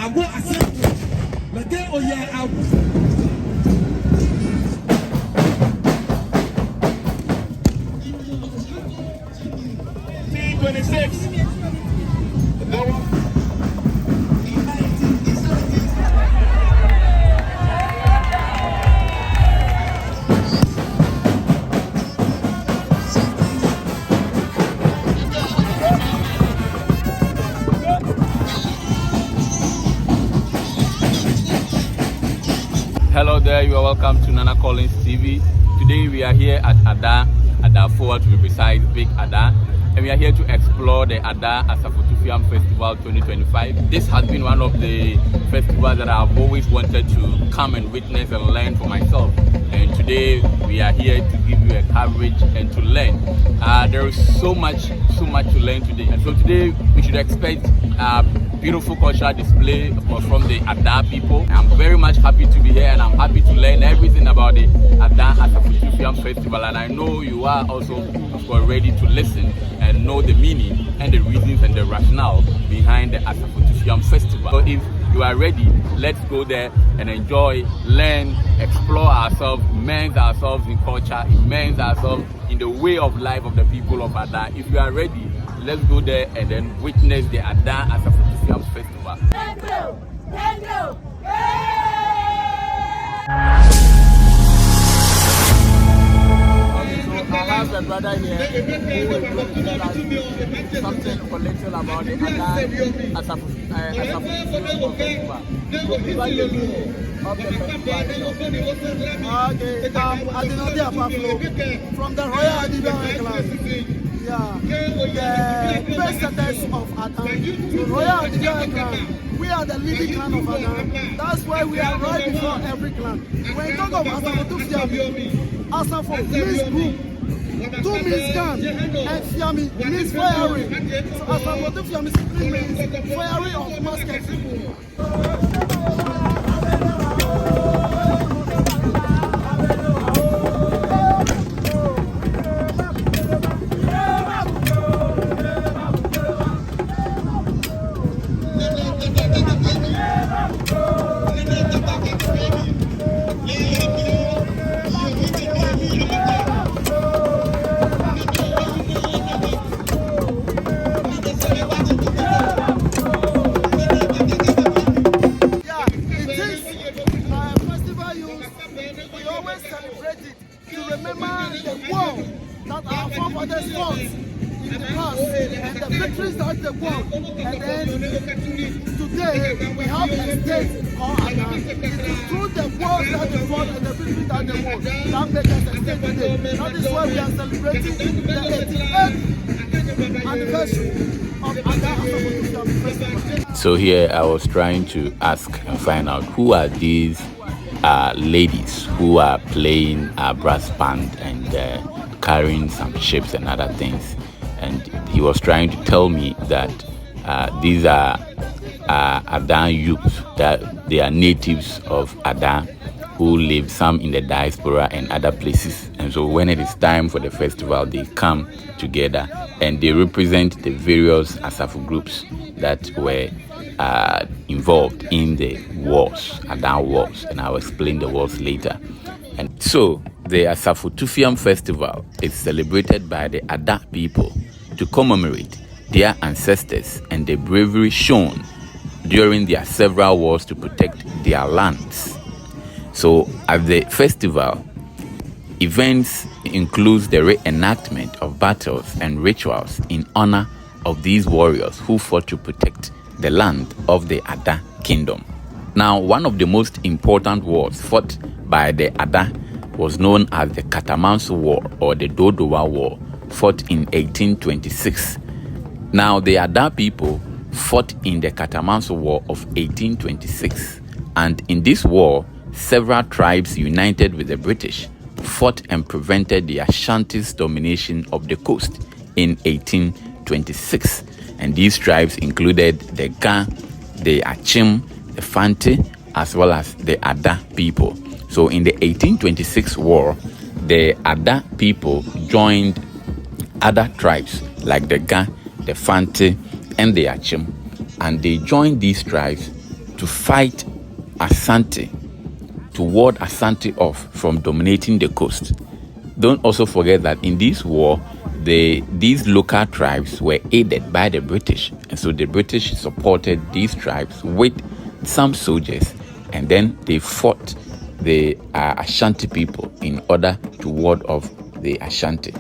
Ago Asafotufiam. Lege oya abu. 26. Hello there, you are welcome to Nana Collins TV. Today we are here at Ada4 to be precise, Big Ada, and we are here to explore the Asafotufiam Festival 2025. This has been one of the festivals that I've always wanted to come and witness and learn for myself. And today we are here to give you a coverage and to learn. There is so much to learn today. And so today we should expect beautiful cultural display from the Ada people. I'm very much happy to be here and I'm happy to learn everything about the Asafotufiam Festival, and I know you are also ready to listen and know the meaning and the reasons and the rationale behind the Asafotufiam Festival. So if you are ready, let's go there and enjoy, learn, explore ourselves, immerse ourselves in culture, immerse ourselves in the way of life of the people of Ada. If you are ready, let's go there and then witness the Ada Asafotufiam Festival. Thank you. Thank you. I have a brother here who will tell us something little about the Ada Asafotufiam Festival. So before you do of the festival. Okay, Adinodi Apaflo from the Royal Adangmes class. Yeah, the presidents of Adam, the Royal Adangmes clan. We are the leading clan of Adam. That's why we are right before every clan. When you talk of Asafotufiam, Asafo means group, two means clan, and Fiami means firing. So Asafotufiam simply means firing of muskets. Today we have a state called Adam. It is through the wars that they fought and the victories that they won that make us a state today. That is why we are celebrating the 88th anniversary of Asafotufiam Festival. So here I was trying to ask and find out who are these ladies who are playing brass band and carrying some ships and other things. And he was trying to tell me that these are Ada youths, that they are natives of Ada who live some in the diaspora and other places. And so when it is time for the festival, they come together and they represent the various Asafo groups that were involved in the wars, Ada wars, and I'll explain the wars later. And so the Asafotufiam Festival is celebrated by the Ada people to commemorate their ancestors and the bravery shown during their several wars to protect their lands. So at the festival, events include the reenactment of battles and rituals in honor of these warriors who fought to protect the land of the Ada kingdom. Now, one of the most important wars fought by the Ada was known as the Katamanso War or the Dodowa War, fought in 1826. Now, the Ada people fought in the Katamanso War of 1826, and in this war, several tribes united with the British fought and prevented the Ashanti's domination of the coast in 1826. And these tribes included the Ga, the Achim, the Fanti, as well as the Ada people. So in the 1826 war, the Ada people joined other tribes like the Ga, the Fanti, and the Achim, and they joined these tribes to fight Ashanti, to ward Ashanti off from dominating the coast. Don't also forget that in this war, these local tribes were aided by the British. And so the British supported these tribes with some soldiers, and then they fought the Ashanti people in order to ward off the Ashanti.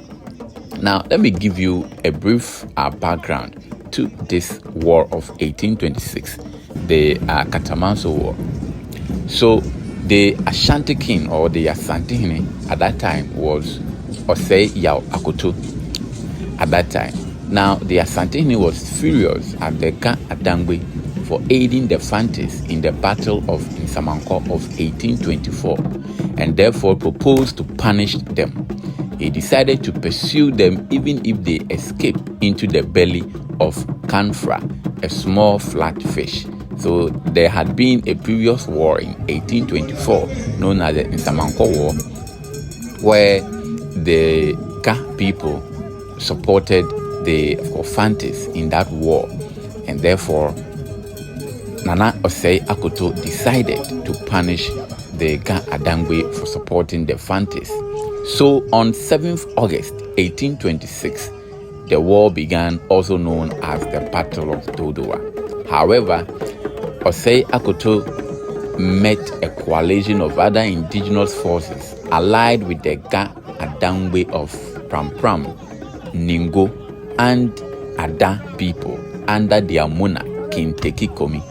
Now, let me give you a brief background to this war of 1826, the Katamanso War. So, the Ashanti king, or the Asantehene at that time, was Osei Yaw Akoto at that time. Now, the Asantehene was furious at the Adangmes for aiding the Fantis in the Battle of Nsamanko of 1824, and therefore proposed to punish them. He decided to pursue them even if they escaped into the belly of Kanfra, a small flat fish. So there had been a previous war in 1824 known as the Nsamanko War, where the Ka people supported the Fantis in that war, and therefore Nana Osei Akoto decided to punish the Ga Adangmes for supporting the Fantis. So on 7th August 1826, the war began, also known as the Battle of Dodowa. However, Osei Akoto met a coalition of other indigenous forces allied with the Ga Adangmes of Pram, Ningo, and Ada people under their monarch, King Tekikomi.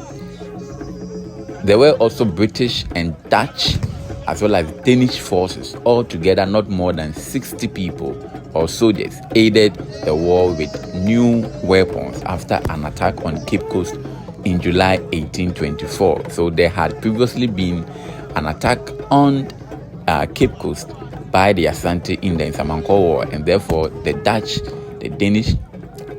There were also British and Dutch as well as Danish forces. Altogether, not more than 60 people or soldiers aided the war with new weapons after an attack on Cape Coast in July 1824. So there had previously been an attack on Cape Coast by the Ashanti in the Nsamanko War, and therefore the Dutch, the Danish,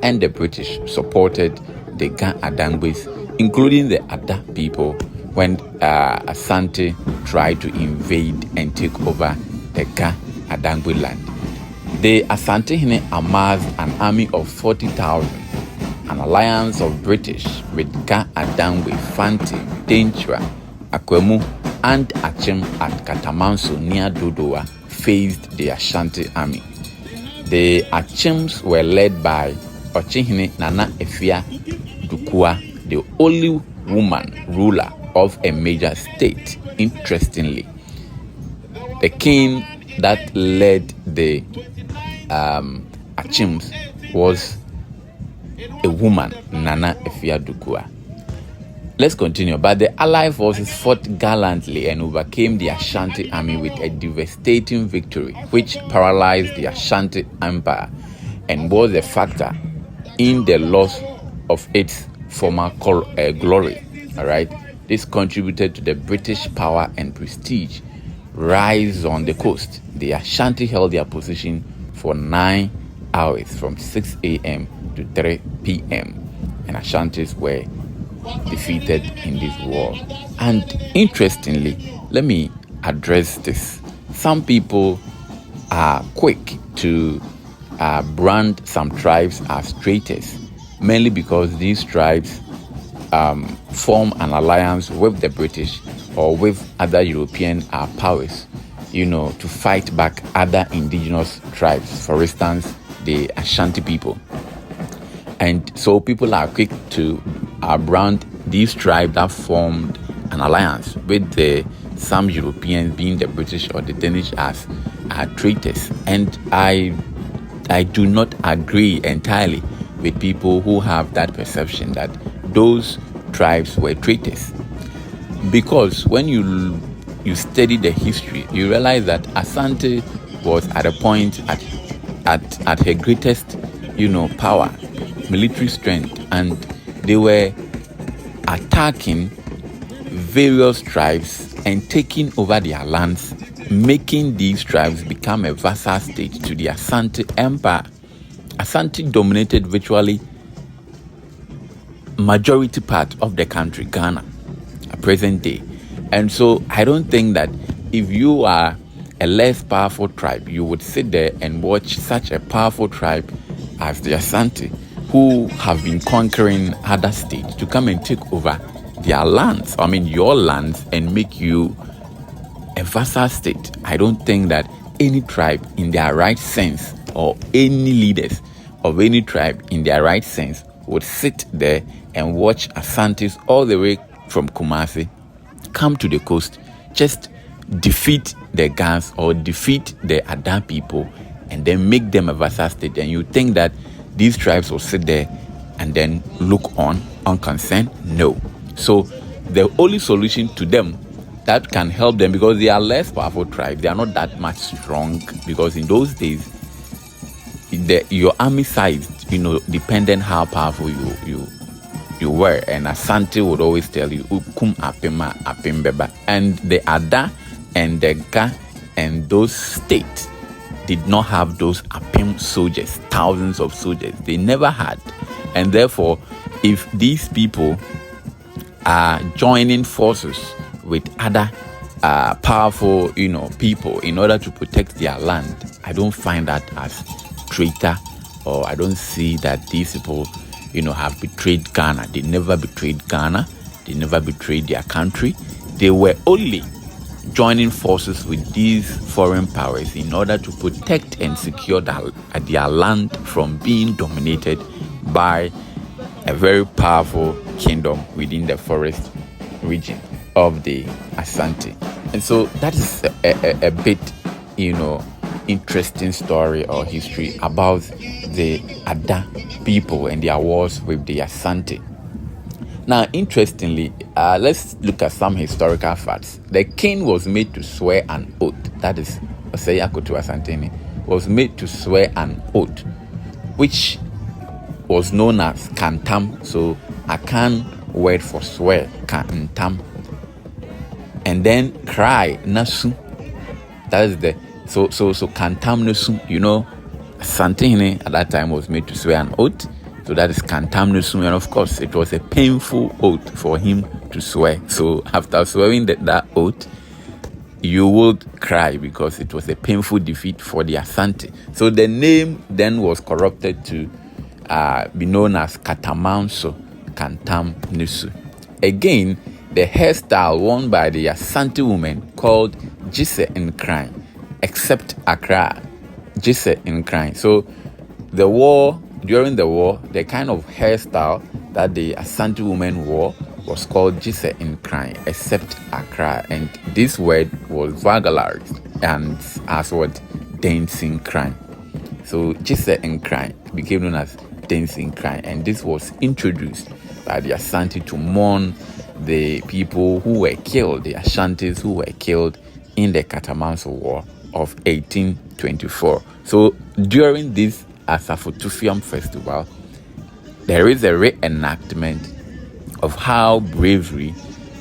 and the British supported the Ga Adangmes, including the Ada people, when Ashanti tried to invade and take over the Ga Adangmes land. The Asantehene amassed an army of 40,000, an alliance of British with Ga Adangmes, Fanti, Denchra, Akwemu, and Achim at Katamanso near Dodowa faced the Ashanti army. The Achims were led by Ochihene Nana Efia Dukua, the only woman ruler of a major state. Interestingly, the king that led the Achims was a woman, Nana Efia Dukua. Let's continue. But the Allied forces fought gallantly and overcame the Ashanti army with a devastating victory, which paralyzed the Ashanti Empire and was a factor in the loss of its former glory. All right, this contributed to the British power and prestige rise on the coast. The Ashanti held their position for 9 hours, from 6 a.m. to 3 p.m., and Ashantis were defeated in this war. And interestingly, let me address this. Some people are quick to brand some tribes as traitors, mainly because these tribes form an alliance with the British or with other European powers, to fight back other indigenous tribes, for instance, the Ashanti people. And so people are quick to brand these tribes that formed an alliance with some Europeans, being the British or the Danish, as traitors. And I do not agree entirely with people who have that perception that those tribes were traitors. Because when you study the history, you realize that Asante was at a point at her greatest, power, military strength, and they were attacking various tribes and taking over their lands, making these tribes become a vassal state to the Asante Empire. Asante dominated virtually majority part of the country, Ghana, at present day. And so I don't think that if you are a less powerful tribe, you would sit there and watch such a powerful tribe as the Asante, who have been conquering other states, to come and take over their lands, I mean your lands, and make you a vassal state. I don't think that any tribe in their right sense, or any leaders of any tribe in their right sense, would sit there and watch Asantis all the way from Kumasi come to the coast, just defeat the Gans or defeat the Ada people, and then make them a vassal state. And you think that these tribes will sit there and then look on unconcerned? No. So the only solution to them that can help them, because they are less powerful tribes, they are not that much strong, because in those days your army size, depending how powerful you were, and Asante would always tell you ukum apema apembeba, and the Ada and the Ga and those states did not have those apem soldiers, thousands of soldiers. They never had. And therefore, if these people are joining forces with other powerful people in order to protect their land, I don't find that as traitor, or I don't see that these people have betrayed Ghana. They never betrayed Ghana. They never betrayed their country. They were only joining forces with these foreign powers in order to protect and secure their land from being dominated by a very powerful kingdom within the forest region of the Ashanti. And so that is a bit, interesting story or history about the Ada people and their wars with the Ashanti. Now, interestingly, let's look at some historical facts. The king was made to swear an oath. That is, Oseyakoto Asantini was made to swear an oath, which was known as kantam. So, Akan word for swear, kantam. And then cry, nasu. That is the so kantam nasu. Asantini at that time was made to swear an oath. So that is Katamanso, and of course it was a painful oath for him to swear. So after swearing that oath, you would cry because it was a painful defeat for the Ashanti. So the name then was corrupted to be known as Katamanso, Katamanso. Again, the hairstyle worn by the Ashanti women called Jise in Crime, except Accra, Jise in Crime. So during the war, the kind of hairstyle that the Ashanti women wore was called Jise in Crime, except Accra. And this word was vulgarized and as what? Dancing crime. So Jise in Crime became known as dancing crime. And this was introduced by the Ashanti to mourn the people who were killed, the Ashantis who were killed in the Katamanso War of 1824. So during this Asafotufiam Festival, there is a reenactment of how bravery,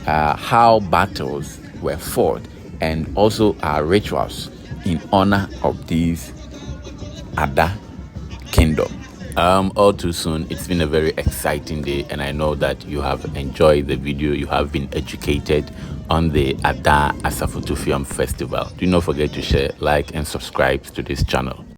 how battles were fought, and also rituals in honor of these Ada kingdom. All too soon, it's been a very exciting day, and I know that you have enjoyed the video. You have been educated on the Ada Asafotufiam Festival. Do not forget to share, like, and subscribe to this channel.